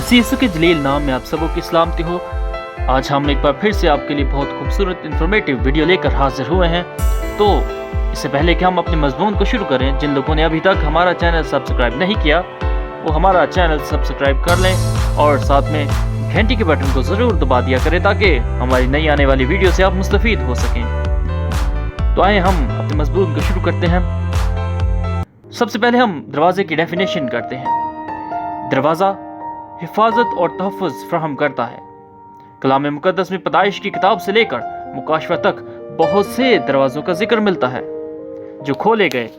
मसीह के जलील नाम में आप सबों की सलामती हो। आज हम एक बार फिर से आपके लिए बहुत खूबसूरत इंफॉर्मेटिव वीडियो लेकर हाजिर हुए हैं। तो इससे पहले कि हम अपने मज़मून को शुरू करें, जिन लोगों ने अभी तक हमारा चैनल सब्सक्राइब नहीं किया वो हमारा चैनल सब्सक्राइब कर लें और साथ में घंटी के बटन को ज़रूर दबा दिया करें ताकि हमारी नई आने वाली वीडियो से आप मुस्तफ़ीद हो सकें। तो आए हम अपने मज़मून को शुरू करते हैं। सबसे पहले हम दरवाजे की डेफिनेशन करते हैं। दरवाज़ा हिफाजत और तहफ़्फ़ुज़ फराहम करता है। कलाम मुक़द्दस में पैदाइश की किताब से लेकर मुकाशवा तक बहुत से दरवाज़ों का जिक्र मिलता है जो खोले गए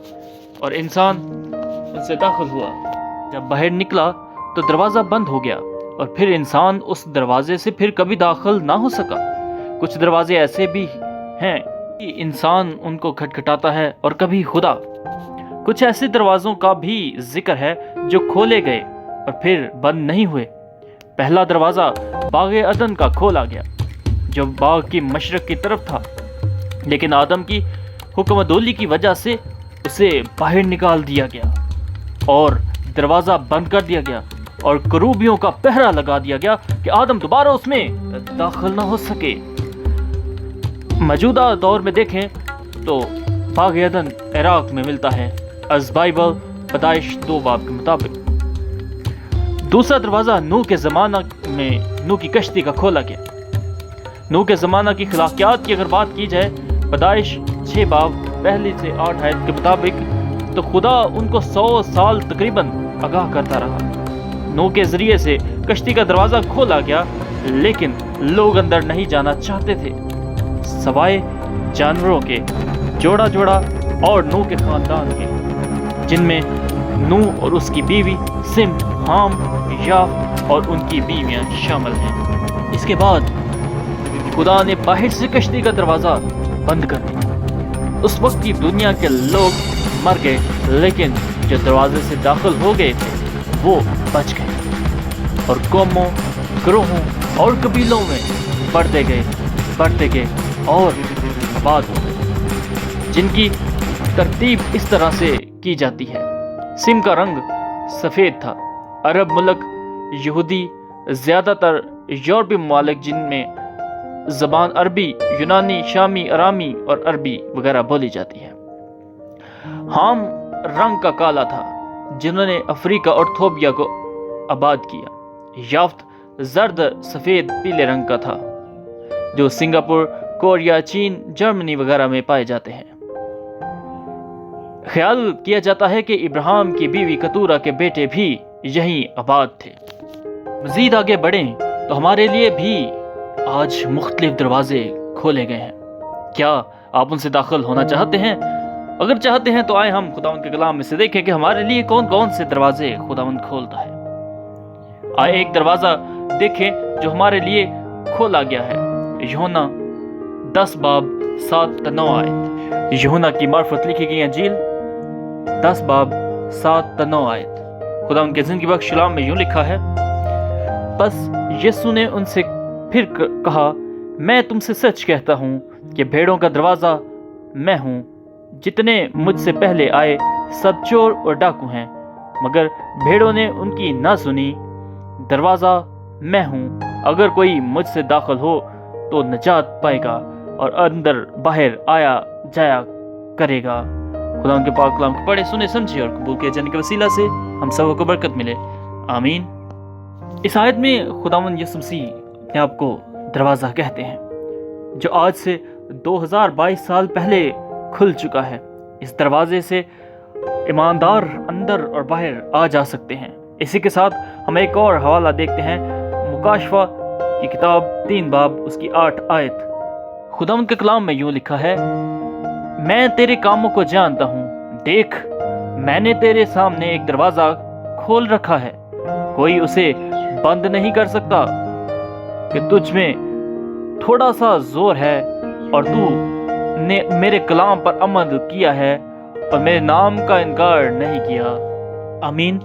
और इंसान उनसे दाखिल हुआ। जब बाहर निकला तो दरवाज़ा बंद हो गया और फिर इंसान उस दरवाजे से फिर कभी दाखिल ना हो सका। कुछ दरवाजे ऐसे भी हैं कि इंसान उनको खटखटाता है और कभी खुदा। कुछ ऐसे दरवाज़ों का भी जिक्र है जो खोले गए और फिर बंद नहीं हुए। पहला दरवाज़ा बाग़ अदन का खोला गया जो बाग की मशरक़ की तरफ था, लेकिन आदम की हुक्मदोली की वजह से उसे बाहर निकाल दिया गया और दरवाज़ा बंद कर दिया गया और करूबियों का पहरा लगा दिया गया कि आदम दोबारा उसमें दाखिल ना हो सके। मौजूदा दौर में देखें तो बाग़ अदन इराक़ में मिलता है अज़ बाइबल पैदाइश 2 बाब के मुताबिक। दूसरा दरवाज़ा नूह के ज़माना में नूह की कश्ती का खोला गया। नूह के ज़माना की खिलाकियात की अगर बात की जाए, पैदाइश 6 बाब 1 से 8 आयत के मुताबिक, तो खुदा उनको 100 साल तकरीबन आगाह करता रहा। नूह के ज़रिए से कश्ती का दरवाज़ा खोला गया, लेकिन लोग अंदर नहीं जाना चाहते थे सवाए जानवरों के, जोड़ा जोड़ा और नूह के ख़ानदान के, जिनमें नूह और उसकी बीवी सिम, हाम, याफ और उनकी बीवियां शामिल हैं। इसके बाद खुदा ने बाहर से कश्ती का दरवाज़ा बंद कर दिया। उस वक्त की दुनिया के लोग मर गए, लेकिन जो दरवाजे से दाखिल हो गए थे वो बच गए और कौमों, ग्रोहों और कबीलों में बढ़ते गए और आबाद हो गए, जिनकी तरतीब इस तरह से की जाती है। सिम का रंग सफ़ेद था। अरब मुल्क, यहूदी, ज़्यादातर यूरोपीय ममालिक जिनमें ज़बान अरबी, यूनानी, शामी, अरामी और अरबी वगैरह बोली जाती है। हाम रंग का काला था, जिन्होंने अफ्रीका और थोबिया को आबाद किया। याफ्त जर्द सफ़ेद पीले रंग का था, जो सिंगापुर, कोरिया, चीन, जर्मनी वगैरह में पाए जाते हैं। ख्याल किया जाता है कि इब्राहिम की बीवी कतूरा के बेटे भी यहीं आबाद थे। मज़ीद आगे बढ़ें तो हमारे लिए भी आज मुख्तलिफ दरवाजे खोले गए हैं। क्या आप उनसे दाखिल होना चाहते हैं? अगर चाहते हैं तो आए हम खुदावंद के कलाम में से देखें कि हमारे लिए कौन कौन से दरवाजे खुदावंद खोलता है। आए एक दरवाज़ा देखें जो हमारे लिए खोला गया है। यूहन्ना 10 बाब 7 से 9 आयत। यूहन्ना की मार्फत लिखी गई इंजील 10 बाब 7 से 9 आयत। खुदा उनके ज़िंदगी बख्श कलाम में यूं लिखा है, बस यीशु ने उनसे फिर कहा, मैं तुमसे सच कहता हूँ कि भेड़ों का दरवाज़ा मैं हूँ। जितने मुझसे पहले आए सब चोर और डाकू हैं, मगर भेड़ों ने उनकी ना सुनी। दरवाज़ा मैं हूँ, अगर कोई मुझसे दाखिल हो तो निजात पाएगा और अंदर बाहर आया जाया करेगा। खुदा उनके पाक कलाम को पढ़े, सुने, समझे और कबूल किए जाने के वसीला से हम सबको को बरकत मिले, आमीन। इस आयत में खुदावंद यीशु मसीह अपने आप को दरवाज़ा कहते हैं, जो आज से 2022 साल पहले खुल चुका है। इस दरवाजे से ईमानदार अंदर और बाहर आ जा सकते हैं। इसी के साथ हम एक और हवाला देखते हैं, मुकाशवा की किताब 3 बाब उसकी 8 आयत। खुदावंद के कलाम में यूं लिखा है, मैं तेरे कामों को जानता हूँ, देख मैंने तेरे सामने एक दरवाज़ा खोल रखा है, कोई उसे बंद नहीं कर सकता। कि तुझ में थोड़ा सा जोर है और तू ने मेरे कलाम पर अमल किया है और मेरे नाम का इनकार नहीं किया। आमीन।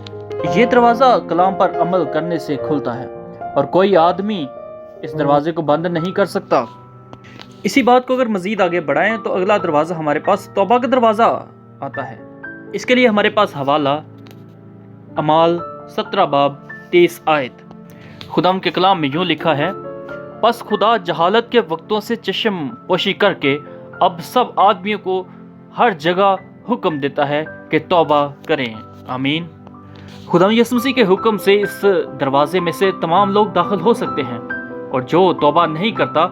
ये दरवाज़ा कलाम पर अमल करने से खुलता है और कोई आदमी इस दरवाजे को बंद नहीं कर सकता। इसी बात को अगर मज़ीद आगे बढ़ाएं तो अगला दरवाज़ा हमारे पास तौबा का दरवाज़ा आता है। इसके लिए हमारे पास हवाला अमाल 17 बाब 23 आयत। खुदाम के कलाम में यूं लिखा है, बस खुदा जहालत के वक्तों से चश्म पोशी करके अब सब आदमियों को हर जगह हुक्म देता है कि तौबा करें। आमीन। खुदा यीशु मसीह के हुक्म से इस दरवाजे में से तमाम लोग दाखिल हो सकते हैं, और जो तौबा नहीं करता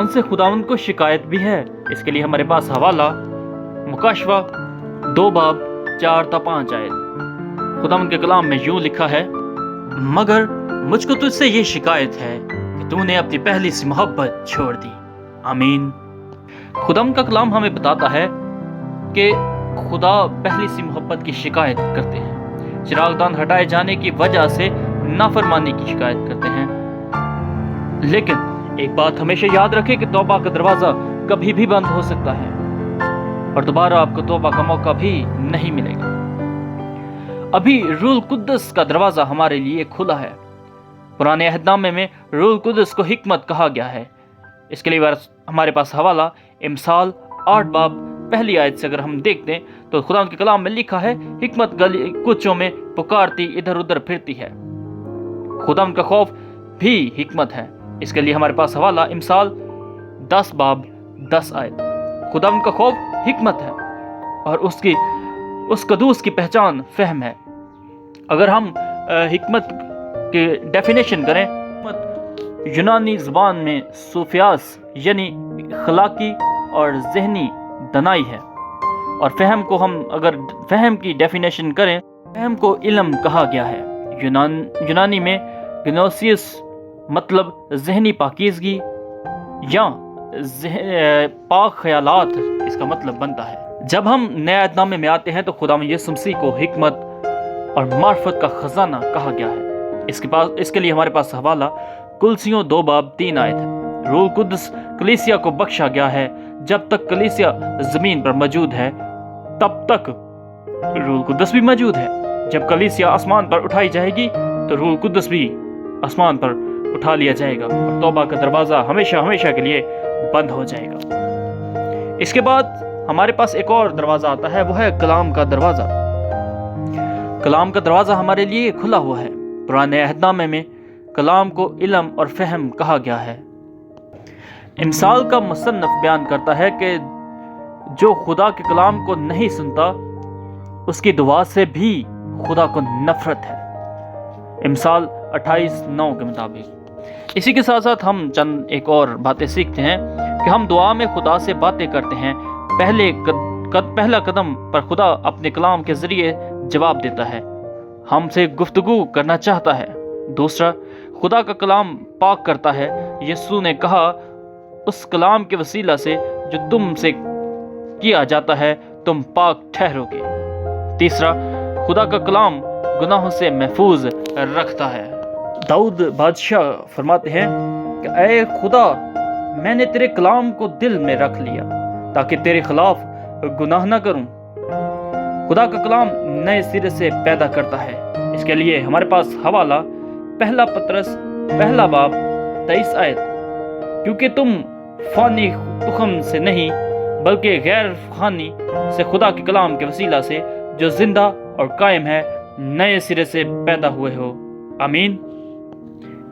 उनसे खुदावंद को शिकायत भी है। इसके लिए हमारे पास हवाला मुकाशवा 2 बाब 4-5 आयत। खुदावंद के कलाम में यूं लिखा है, मगर मुझको तुझसे ये शिकायत है कि तूने अपनी पहली सी मोहब्बत छोड़ दी। आमीन। खुदावंद का कलाम हमें बताता है कि खुदा पहली सी मोहब्बत की शिकायत करते हैं। चिरागदान हटाए जाने की वजह से नाफरमानी की शिकायत करते हैं। लेकिन एक बात हमेशा याद रखें कि तौबा का दरवाजा कभी भी बंद हो सकता है और दोबारा आपको तौबा का मौका भी नहीं मिलेगा। अभी रूल कुद्दस का दरवाजा हमारे लिए खुला है। पुराने अहदनामे में रूल कुद्दस को हिकमत कहा गया है। इसके लिए हमारे पास हवाला इमसाल 8 बाब पहली आयत से अगर हम देखते हैं तो खुदा के कलाम में लिखा है, हिकमत गली कुचों में पुकारती इधर उधर फिरती है। खुदा का खौफ भी हिकमत है। इसके लिए हमारे पास हवाला इमसाल 10 बाब 10 आयत। खुदा का खौफ हिकमत है और उस कदूस की पहचान फहम है। अगर हम हिकमत की डेफिनेशन करें, हिकमत यूनानी ज़बान में सूफियास यानी अखलाकी और ज़हनी दनाई है, और फहम को हम अगर फहम की डेफिनेशन करें, फहम को इल्म कहा गया है। यूनानी में ग्नोसिस मतलब ज़हनी पाकीज़गी या पाक ख्यालात इसका मतलब बनता है। जब हम नए अहदनामे में आते हैं तो खुदा यीशु मसीह को हिकमत और मार्फत का खजाना कहा गया है। इसके लिए हमारे पास हवाला कुलसियों 2 बाब 3 आयत है। रूह कुद्दस कलीसिया को बख्शा गया है। जब तक कलीसिया जमीन पर मौजूद है तब तक रूह कुद्दस भी मौजूद है। जब कलीसिया आसमान पर उठाई जाएगी तो रूह कुद्दस भी आसमान पर उठा लिया जाएगा और तौबा का दरवाजा हमेशा हमेशा के लिए बंद हो जाएगा। इसके बाद हमारे पास एक और दरवाजा आता है, वो है कलाम का दरवाजा। कलाम का दरवाजा हमारे लिए खुला हुआ है। पुराने अहदनामे में कलाम को इल्म और फहम कहा गया है। इमसाल का मुसन्नफ बयान करता है कि जो खुदा के कलाम को नहीं सुनता उसकी दुआ से भी खुदा को नफरत है। इमसाल 28:9 के मुताबिक। इसी के साथ साथ हम चंद एक और बातें सीखते हैं कि हम दुआ में खुदा से बातें करते हैं। पहला कदम पर खुदा अपने कलाम के जरिए जवाब देता है, हमसे गुफ्तगू करना चाहता है। दूसरा, खुदा का कलाम पाक करता है। यीशु ने कहा, उस कलाम के वसीला से जो तुमसे किया जाता है तुम पाक ठहरोगे। तीसरा, खुदा का कलाम गुनाहों से महफूज रखता है। दाऊद बादशाह फरमाते हैं कि ऐ खुदा, मैंने तेरे कलाम को दिल में रख लिया ताकि तेरे खिलाफ गुनाह न करूं। खुदा का कलाम नए सिरे से पैदा करता है। इसके लिए हमारे पास हवाला 1 पतरस 1 बाब 23 आयत, क्योंकि तुम फानी तुखम से नहीं बल्कि गैर फानी से खुदा के कलाम के वसीला से जो जिंदा और कायम है नए सिरे से पैदा हुए हो। आमीन।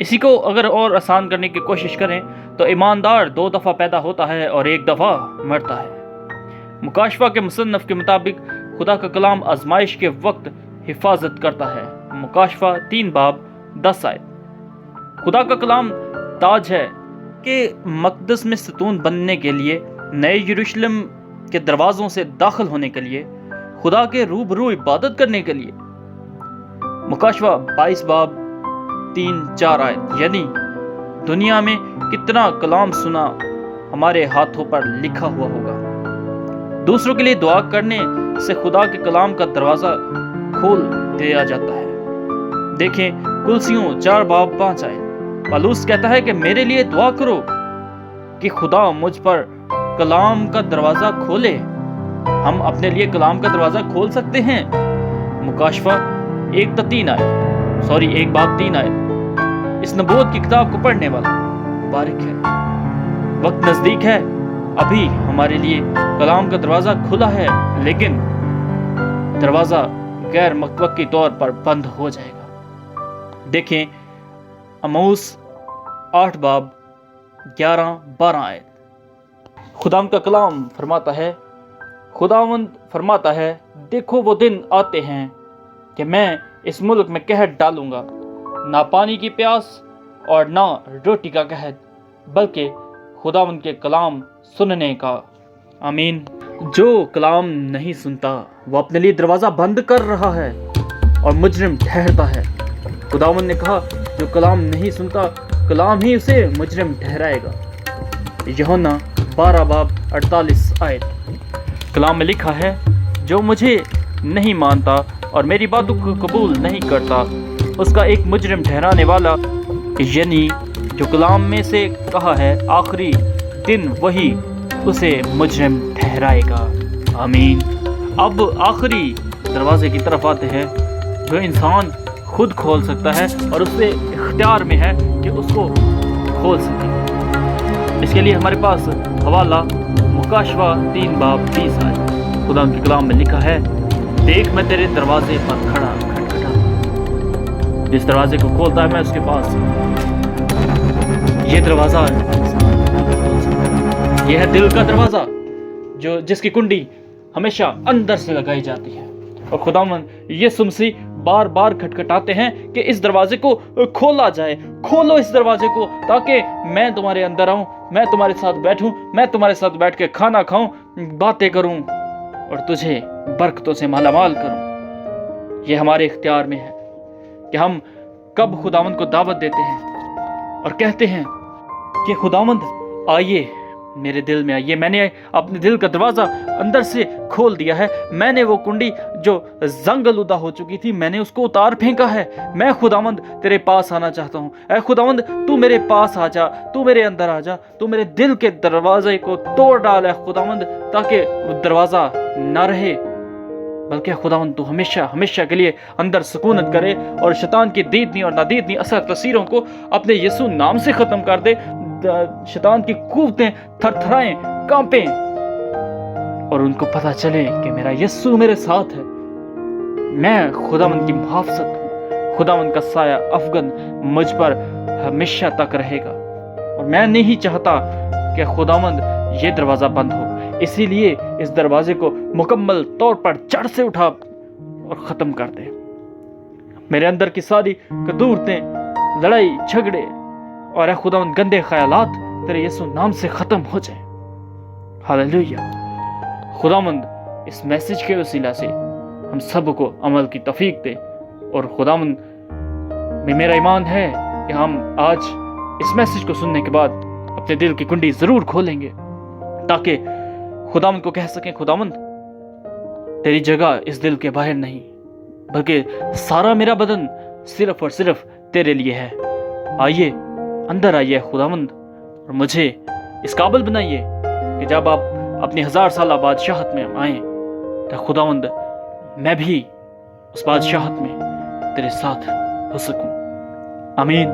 इसी को अगर और आसान करने की कोशिश करें तो ईमानदार 2 दफ़ा पैदा होता है और 1 दफ़ा मरता है। मुकाशवा के मुसन्नफ के मुताबिक खुदा का कलाम आजमाइश के वक्त हिफाजत करता है। मुकाशवा 3 बाब 10 आयत। खुदा का कलाम ताज है कि मकदस में सतून बनने के लिए, नए यरूशलेम के दरवाज़ों से दाखिल होने के लिए, खुदा के रूबरू इबादत करने के लिए। मुकाशवा 22 बाब 3-4 आयत। यानी दुनिया में कितना कलाम सुना हमारे हाथों पर लिखा हुआ होगा। दूसरों के लिए दुआ करने से खुदा के कलाम का दरवाजा खोल दिया जाता है। देखें कुलसियों 4 बाब 5 आयत। पौलुस कहता है कि मेरे लिए दुआ करो कि खुदा मुझ पर कलाम का दरवाजा खोले। हम अपने लिए कलाम का दरवाजा खोल सकते हैं। मुकाशवा 1 बाब 3 आयत। इस नबूवत की किताब को पढ़ने वाला मुबारक है। वक्त नजदीक है, अभी हमारे लिए कलाम का दरवाजा खुला है, लेकिन दरवाजा गैर मुतवक्की तौर पर बंद हो जाएगा। देखें आमोस 8 बाब 11-12 आयत। खुदाम का कलाम फरमाता है, खुदावंद फरमाता है, देखो वो दिन आते हैं कि मैं इस मुल्क में कहत डालूंगा, ना पानी की प्यास और ना रोटी का कहत, बल्कि खुदावंद के कलाम सुनने का। आमीन। जो कलाम नहीं सुनता वो अपने लिए दरवाज़ा बंद कर रहा है और मुजरिम ठहरता है। खुदावंद ने कहा, जो कलाम नहीं सुनता कलाम ही उसे मुजरिम ठहराएगा। यूहन्ना 12 बाब 48 आयत। कलाम में लिखा है, जो मुझे नहीं मानता और मेरी बातों को कबूल नहीं करता उसका एक मुजरिम ठहराने वाला, यानी जो कलाम में से कहा है आखिरी दिन वही उसे मुजरिम ठहराएगा। आमीन। अब आखिरी दरवाजे की तरफ आते हैं जो इंसान खुद खोल सकता है और उसके इख्तियार में है कि उसको खोल सके। इसके लिए हमारे पास हवाला मुकाशवा 3 बाब 20 आयत। खुदा के कलाम में लिखा है, देख मैं तेरे दरवाजे पर खड़ा खटखटाता, जिस दरवाजे को खोलता है मैं उसके पास। ये दरवाजा ये है दिल का दरवाजा, जो जिसकी कुंडी हमेशा अंदर से लगाई जाती है। और खुदावंद यीशु मसीह बार बार खटखटाते हैं कि इस दरवाजे को खोला जाए, खोलो इस दरवाजे को, ताकि मैं तुम्हारे अंदर आऊं, मैं तुम्हारे साथ बैठूं, मैं तुम्हारे साथ बैठ के खाना खाऊं, बातें करूं और तुझे बरकतों से मालामाल करूं। ये हमारे इख्तियार में है कि हम कब खुदावंद को दावत देते हैं और कहते हैं कि खुदावंद आइए मेरे दिल में आइए। मैंने अपने दिल का दरवाज़ा अंदर से खोल दिया है, मैंने वो कुंडी जो जंग आलूदा हो चुकी थी मैंने उसको उतार फेंका है। मैं खुदावंद तेरे पास आना चाहता हूँ। ऐ खुदावंद तू मेरे पास आ जा, तू मेरे अंदर आ जा, तू मेरे दिल के दरवाजे को तोड़ डाल है खुदावंद, ताकि वो दरवाज़ा ना रहे बल्कि खुदावंद तू हमेशा हमेशा के लिए अंदर सुकूनत करे और शैतान की दीदनी और नादीदनी असर तसीरों को अपने यीशु नाम से ख़त्म कर दे। शैतान की कुव्वतें थरथराएं, कांपें और उनको पता चले कि मेरा यीशु मेरे साथ है। मैं खुदावंद की मुहाफ़ज़त हूँ, खुदावंद का साया अफगन मुझ पर हमेशा तक रहेगा और मैं नहीं चाहता कि खुदावंद ये दरवाज़ा बंद हो। इसीलिए इस दरवाजे को मुकम्मल तौर पर जड़ से उठा और ख़त्म कर दे। मेरे अंदर की सारी कदूरतें, लड़ाई झगड़े और ऐ खुदावंद गंदे ख्यालात तेरे यीशु नाम से ख़त्म हो जाए। हालेलुया। खुदावंद इस मैसेज के वसीला से हम सब को अमल की तौफीक दे और खुदावंद में मेरा ईमान है कि हम आज इस मैसेज को सुनने के बाद अपने दिल की कुंडी ज़रूर खोलेंगे ताकि खुदावंद को कह सकें, खुदावंद तेरी जगह इस दिल के बाहर नहीं बल्कि सारा मेरा बदन सिर्फ और सिर्फ तेरे लिए है। आइए अंदर आइए खुदावंद और मुझे इस काबिल बनाइए कि जब आप अपनी 1000 साल बादशाहत में आएँ तो खुदावंद मैं भी उस बादशाहत में तेरे साथ हो सकूं। आमीन।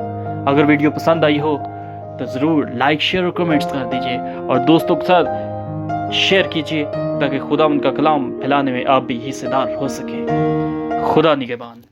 अगर वीडियो पसंद आई हो तो ज़रूर लाइक शेयर और कमेंट्स कर दीजिए और दोस्तों के साथ शेयर कीजिए ताकि खुदावंद का कलाम फैलाने में आप भी हिस्सेदार हो सके। खुदा निगहबान।